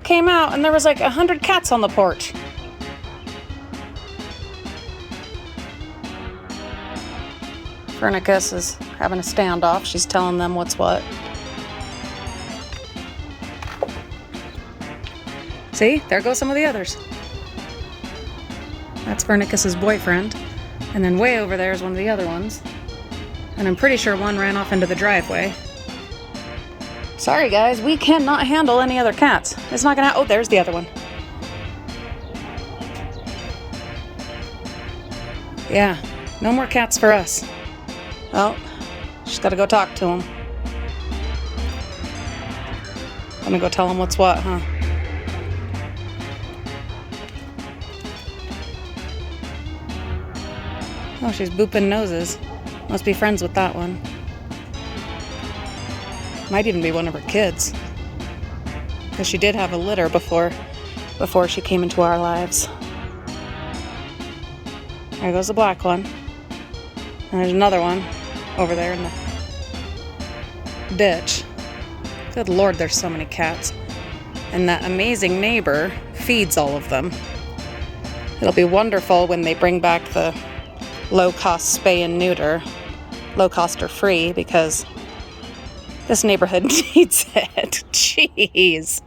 came out and there was like 100 cats on the porch. Fernicus is having a standoff. She's telling them what's what. See, there go some of the others. That's Fernicus's boyfriend. And then way over there is one of the other ones. And I'm pretty sure one ran off into the driveway. Sorry guys, we cannot handle any other cats. It's not gonna, oh, there's the other one. Yeah, no more cats for us. Well, just gotta go talk to him. Let me go tell him what's what, huh? Oh, she's booping noses. Must be friends with that one. Might even be one of her kids. Because she did have a litter before she came into our lives. There goes the black one. And there's another one over there in the ditch. Good Lord, there's so many cats. And that amazing neighbor feeds all of them. It'll be wonderful when they bring back the low-cost spay and neuter. Low-cost or free, because this neighborhood needs it. Jeez.